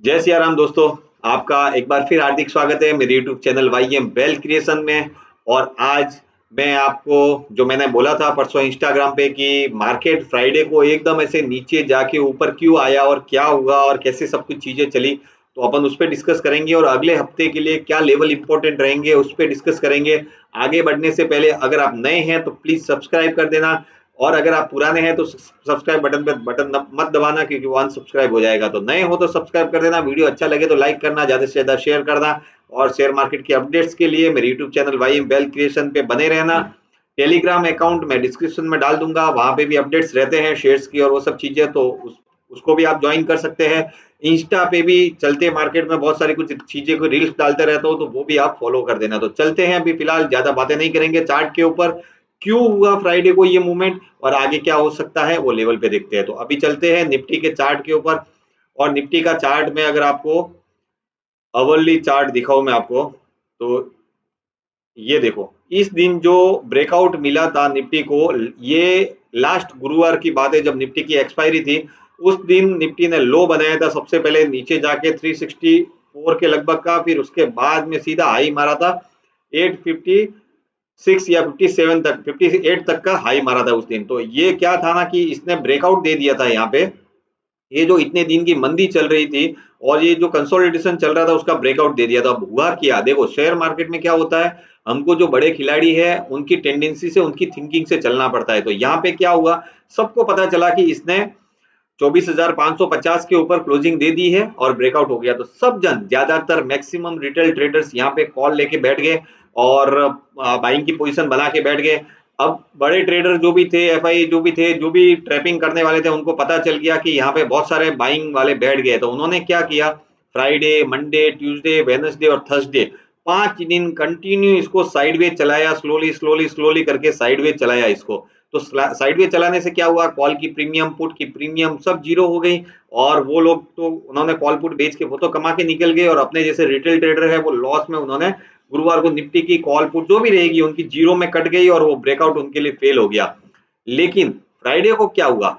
जय सिया राम दोस्तों। आपका एक बार फिर हार्दिक स्वागत है मेरे YouTube चैनल वाईएम वेल्थ क्रिएशन में। और आज मैं आपको जो मैंने बोला था परसों इंस्टाग्राम पे कि मार्केट फ्राइडे को एकदम ऐसे नीचे जाके ऊपर क्यों आया और क्या हुआ और कैसे सब कुछ चीजें चली, तो अपन उस पर डिस्कस करेंगे और अगले हफ्ते के लिए क्या लेवल इंपॉर्टेंट रहेंगे उस पर डिस्कस करेंगे। आगे बढ़ने से पहले अगर आप नए हैं तो प्लीज सब्सक्राइब कर देना, और अगर आप पुराने हैं तो सब्सक्राइब बटन पे मत दबाना, क्योंकि वो अनसब्सक्राइब हो जाएगा। तो नए हो तो सब्सक्राइब कर देना, वीडियो अच्छा लगे तो लाइक करना, ज्यादा से ज्यादा शेयर करना, और शेयर मार्केट के अपडेट्स के लिए मेरे यूट्यूब चैनल वाईएम वेल्थ क्रिएशन पे बने रहना। टेलीग्राम अकाउंट मैं डिस्क्रिप्शन में डाल दूंगा, वहां पे भी अपडेट्स रहते हैं शेयर्स की और वो सब चीजें, तो उसको भी आप ज्वाइन कर सकते हैं। इंस्टा पे भी चलते मार्केट में बहुत सारी कुछ चीजें को रील्स डालते रहता हूँ, तो वो भी आप फॉलो कर देना। तो चलते हैं, अभी फिलहाल ज्यादा बातें नहीं करेंगे, चार्ट के ऊपर क्यों हुआ फ्राइडे को ये मूवमेंट और आगे क्या हो सकता है वो लेवल पे देखते हैं। तो अभी चलते हैं निफ्टी के चार्ट के ऊपर। और निफ्टी का चार्ट में अगर आपको अवर्ली चार्ट दिखाऊं मैं आपको, तो ये देखो, इस दिन जो ब्रेकआउट मिला था निफ्टी को, ये लास्ट गुरुवार की बात है जब निफ्टी की एक्सपायरी थी। उस दिन निफ्टी ने लो बनाया था, सबसे पहले नीचे जाके 364 के लगभग का, फिर उसके बाद में सीधा हाई मारा था 856 या 57 तक, 58 तक का हाई मारा था उस दिन। तो ये क्या था ना कि इसने ब्रेकआउट दे दिया था यहाँ पे। ये जो इतने दिन की मंदी चल रही थी और ये जो कंसोलिडेशन चल रहा था उसका ब्रेकआउट दे दिया था। अब हुआ क्या, देखो शेयर मार्केट में क्या होता है, हमको जो बड़े खिलाड़ी है उनकी टेंडेंसी से, उनकी थिंकिंग से चलना पड़ता है। तो यहाँ पे क्या हुआ, सबको पता चला कि इसने 24,550 के ऊपर क्लोजिंग दे दी है और ब्रेकआउट हो गया। तो सब जन, ज्यादातर मैक्सिमम रिटेल ट्रेडर्स यहाँ पे कॉल लेके बैठ गए और बाइंग की पोजीशन बना के बैठ गए। अब बड़े ट्रेडर जो भी थे, एफआई जो भी थे, जो भी ट्रैपिंग करने वाले थे, उनको पता चल गया कि यहाँ पे बहुत सारे बाइंग वाले बैठ गए। तो उन्होंने क्या किया, फ्राइडे, मंडे, ट्यूसडे, वेडनेसडे और थर्सडे 5 दिन कंटिन्यू इसको साइडवेज चलाया, स्लोली स्लोली स्लोली करके साइडवेज चलाया इसको। तो साइडवेज चलाने से क्या हुआ, कॉल की प्रीमियम, पुट की प्रीमियम सब जीरो हो गई। और वो लोग तो उन्होंने कॉल पुट बेच के वो तो कमा के निकल गए, और अपने जैसे रिटेल ट्रेडर है वो लॉस में, उन्होंने गुरुवार को निफ्टी की कॉल पुट जो भी रहेगी उनकी जीरो में कट गई और वो ब्रेकआउट उनके लिए फेल हो गया। लेकिन फ्राइडे को क्या हुआ,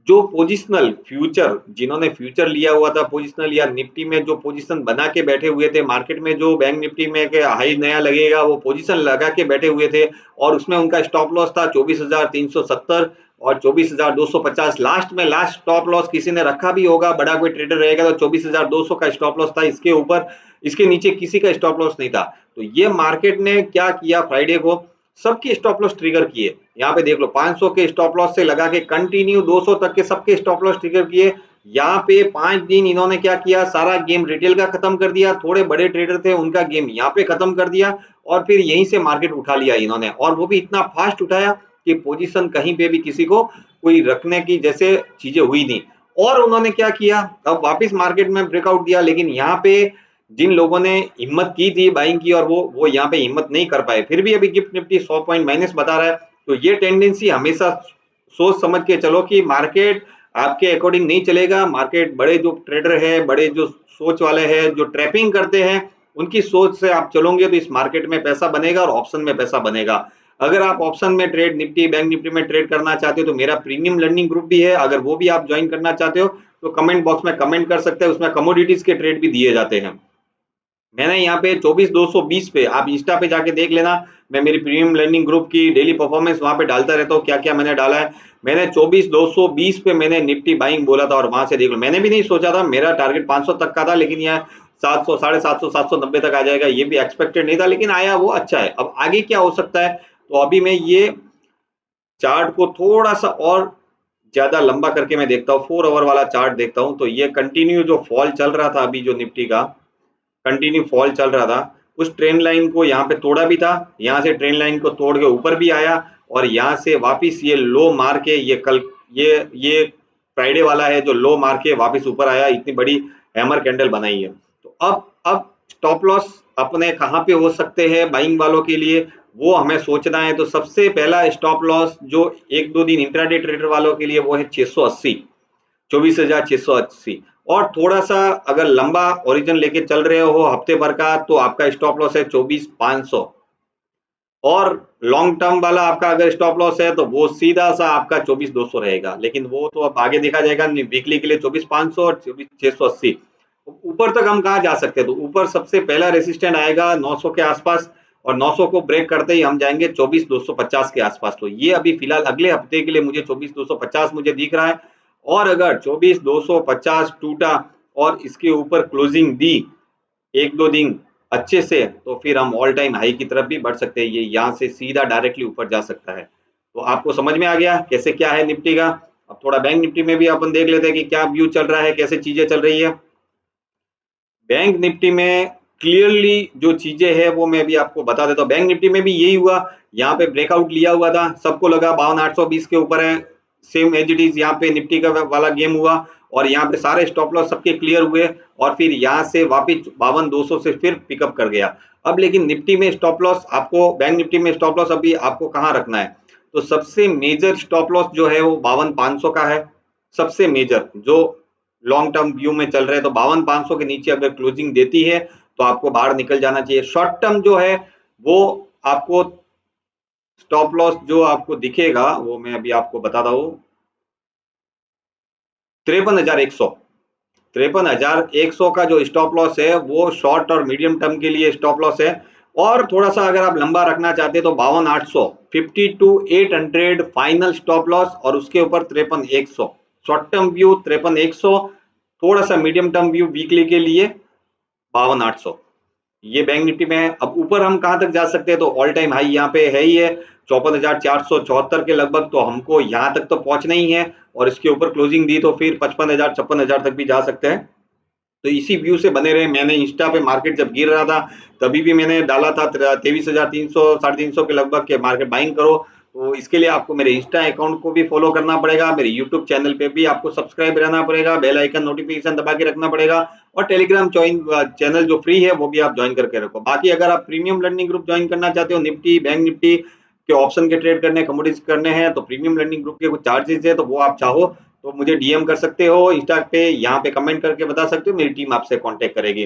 जो पोजिशनल फ्यूचर, जिन्होंने फ्यूचर लिया हुआ था पोजिशनल, या निफ्टी में जो पोजीशन बना के बैठे हुए थे मार्केट में, जो बैंक निफ्टी में के हाई नया लगेगा वो पोजीशन लगा के बैठे हुए थे, और उसमें उनका स्टॉप लॉस था 24,370 और 24,250। लास्ट में लास्ट स्टॉप लॉस किसी ने रखा भी होगा, बड़ा कोई ट्रेडर रहेगा तो 24,200 का स्टॉप लॉस था, इसके ऊपर इसके नीचे किसी का स्टॉप लॉस नहीं था। तो ये मार्केट ने क्या किया, फ्राइडे को सबके स्टॉप लॉस ट्रिगर किए। यहाँ पे देख लो 500 के स्टॉप लॉस से लगा के कंटिन्यू 200 तक के सबके स्टॉप लॉस ट्रिगर किए। यहाँ पे 5 दिन इन्होंने क्या किया, सारा गेम रिटेल का खत्म कर दिया, थोड़े बड़े ट्रेडर थे उनका गेम यहाँ पे खत्म कर दिया, और फिर यहीं से मार्केट उठा लिया इन्होंने, और वो भी इतना फास्ट उठाया कि पोजीशन कहीं पे भी किसी को कोई रखने की जैसे चीजें हुई नहीं। और उन्होंने क्या किया, अब वापिस मार्केट में ब्रेकआउट दिया, लेकिन यहाँ पे जिन लोगों ने हिम्मत की थी बाइंग की, और वो यहाँ पे हिम्मत नहीं कर पाए, फिर भी अभी गिफ्ट निफ्टी 100 पॉइंट माइनस बता रहा है। तो ये टेंडेंसी हमेशा सोच समझ के चलो कि मार्केट आपके अकॉर्डिंग नहीं चलेगा। मार्केट बड़े जो ट्रेडर है, बड़े जो सोच वाले हैं, जो ट्रैपिंग करते हैं, उनकी सोच से आप चलोगे तो इस मार्केट में पैसा बनेगा और ऑप्शन में पैसा बनेगा। अगर आप ऑप्शन में ट्रेड, निफ्टी बैंक निफ्टी में ट्रेड करना चाहते हो तो मेरा प्रीमियम लर्निंग ग्रुप भी है, अगर वो भी आप ज्वाइन करना चाहते हो तो कमेंट बॉक्स में कमेंट कर सकते हैं, उसमें कमोडिटीज के ट्रेड भी दिए जाते हैं। मैंने यहाँ पे 24,220 पे, आप इंस्टा पे जाके देख लेना, मैं मेरी प्रीमियम लर्निंग ग्रुप की डेली परफॉर्मेंस वहां पे डालता रहता हूँ, क्या क्या मैंने डाला है। मैंने 24,220 पे मैंने निफ्टी बाइंग बोला था, और वहां से देख लो, मैंने भी नहीं सोचा था, मेरा टारगेट 500 तक का था, लेकिन यह 700, 750, 790 तक आ जाएगा ये भी एक्सपेक्टेड नहीं था, लेकिन आया वो अच्छा है। अब आगे क्या हो सकता है, तो अभी मैं ये चार्ट को थोड़ा सा और ज्यादा लंबा करके मैं देखता हूँ, 4 आवर वाला चार्ट देखता हूँ। तो ये कंटिन्यू जो फॉल चल रहा था अभी, जो निफ्टी का कंटिन्यू फॉल चल रहा था, उस ट्रेंड लाइन को यहाँ पे तोड़ा भी था, यहाँ से ट्रेंड लाइन को तोड़ के ऊपर भी आया, और यहाँ से वापस ये लो मार के, ये कल ये फ्राइडे वाला है जो लो मार के वापस ऊपर आया, इतनी बड़ी हैमर कैंडल बनाई है। तो अब स्टॉप लॉस अपने कहाँ पे हो सकते हैं बाइंग वालों के लिए, वो हमें सोचना है। तो सबसे पहला स्टॉप लॉस जो 1-2 दिन इंट्राडे ट्रेडर वालों के लिए वो है 680, 24,680। और थोड़ा सा अगर लंबा ओरिजिन लेके चल रहे हो हफ्ते भर का, तो आपका स्टॉप लॉस है 24,500। और लॉन्ग टर्म वाला आपका अगर स्टॉप लॉस है तो वो सीधा सा आपका 24,200 रहेगा, लेकिन वो तो अब आगे देखा जाएगा। वीकली के लिए 24,500 और 24,680, ऊपर तक हम कहाँ जा सकते हैं, तो ऊपर सबसे पहला रेसिस्टेंट आएगा 900 के आसपास, और 900 को ब्रेक करते ही हम जाएंगे 24,250 के आसपास। तो ये अभी फिलहाल अगले हफ्ते के लिए मुझे 24,250 मुझे दिख रहा है। और अगर 24,250 टूटा और इसके ऊपर क्लोजिंग दी एक दो दिन अच्छे से, तो फिर हम ऑल टाइम हाई की तरफ भी बढ़ सकते हैं। ये यहाँ से सीधा डायरेक्टली ऊपर जा सकता है। तो आपको समझ में आ गया कैसे क्या है निफ्टी का। अब थोड़ा बैंक निफ्टी में भी अपन देख लेते हैं कि क्या व्यू चल रहा है, कैसे चीजें चल रही है। बैंक निफ्टी में क्लियरली जो चीजें हैं वो मैं भी आपको बता देता हूँ। बैंक निफ्टी में भी यही हुआ, यहाँ पे ब्रेकआउट लिया हुआ था, सबको लगा 52,820 के ऊपर है, सेम एज इट इज यहाँ पे निफ्टी का वाला गेम हुआ, और यहाँ पे सारे स्टॉप लॉस सबके क्लियर हुए, और फिर यहाँ से वापिस 52,200 से फिर पिकअप कर गया। अब लेकिन निफ्टी में स्टॉप लॉस आपको, बैंक निफ्टी में स्टॉप लॉस अभी आपको कहाँ रखना है, तो सबसे मेजर स्टॉप लॉस जो है वो 52,500 का है। सबसे मेजर जो लॉन्ग टर्म व्यू में चल रहे हैं, तो 52,500 के नीचे अगर क्लोजिंग देती है तो आपको बाहर निकल जाना चाहिए। शॉर्ट टर्म जो है वो आपको स्टॉप लॉस जो आपको दिखेगा वो मैं अभी आपको बताता हूं, 53,100। 53,100 का जो स्टॉप लॉस है वो शॉर्ट और मीडियम टर्म के लिए स्टॉप लॉस है। और थोड़ा सा अगर आप लंबा रखना चाहते हैं तो 52,800, 52,800 फाइनल स्टॉप लॉस, और उसके ऊपर 53,100 शॉर्ट टर्म व्यू, 53,100 थोड़ा सा मीडियम टर्म व्यू वीकली के लिए 52,800। ये बैंक निफ्टी में है। अब ऊपर हम कहां तक जा सकते हैं, तो ऑल टाइम हाई यहाँ पे है ही है 54,474 के लगभग, तो हमको यहाँ तक तो पहुंचना ही है, और इसके ऊपर क्लोजिंग दी तो फिर 55,000 56,000 तक भी जा सकते हैं। तो इसी व्यू से बने रहे। मैंने इंस्टा पे मार्केट जब गिर रहा था तभी भी मैंने डाला था 23,300 350 के लगभग के मार्केट बाइंग करो। तो इसके लिए आपको मेरे इंस्टा अकाउंट को भी फॉलो करना पड़ेगा, मेरे यूट्यूब चैनल पे भी आपको सब्सक्राइब रहना पड़ेगा, बेल आइकन नोटिफिकेशन दबा के रखना पड़ेगा, और टेलीग्राम ज्वाइन चैनल जो फ्री है वो भी आप ज्वाइन करके रखो। बाकी अगर आप प्रीमियम लर्निंग ग्रुप ज्वाइन करना चाहते हो, निफ्टी बैंक निफ्टी के ऑप्शन के ट्रेड करने, कमोडिटीज करने हैं, तो प्रीमियम लर्निंग ग्रुप के कुछ चार्जेस है, तो वो आप चाहो तो मुझे डीएम कर सकते हो इंस्टा पे, यहाँ पे कमेंट करके बता सकते हो, मेरी टीम आपसे कांटेक्ट करेगी।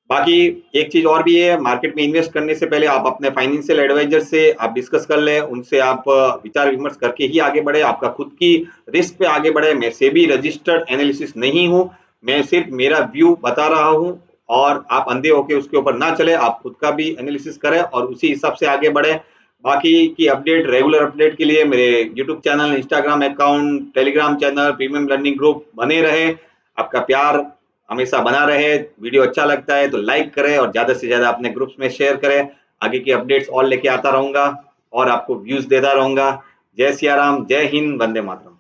बाकी एक चीज और भी है, मार्केट में इन्वेस्ट करने से पहले आप अपने फाइनेंशियल एडवाइजर से आप डिस्कस कर लें, उनसे आप विचार विमर्श करके ही आगे बढ़े, आपका खुद की रिस्क पे आगे बढ़े। मैं सेबी रजिस्टर्ड एनालिसिस नहीं हूँ, मैं सिर्फ मेरा व्यू बता रहा हूँ, और आप अंधे होके उसके ऊपर ना चले, आप खुद का भी एनालिसिस करें और उसी हिसाब से आगे बढ़े। बाकी की अपडेट, रेगुलर अपडेट के लिए मेरे YouTube channel, Instagram account, Telegram channel, premium learning group बने रहे। आपका प्यार हमेशा बना रहे। वीडियो अच्छा लगता है तो लाइक करें, और ज्यादा से ज्यादा अपने ग्रुप्स में शेयर करें। आगे की अपडेट्स और लेके आता रहूंगा और आपको व्यूज देता रहूंगा। जय सिया राम, जय हिंद, वंदे मातरम।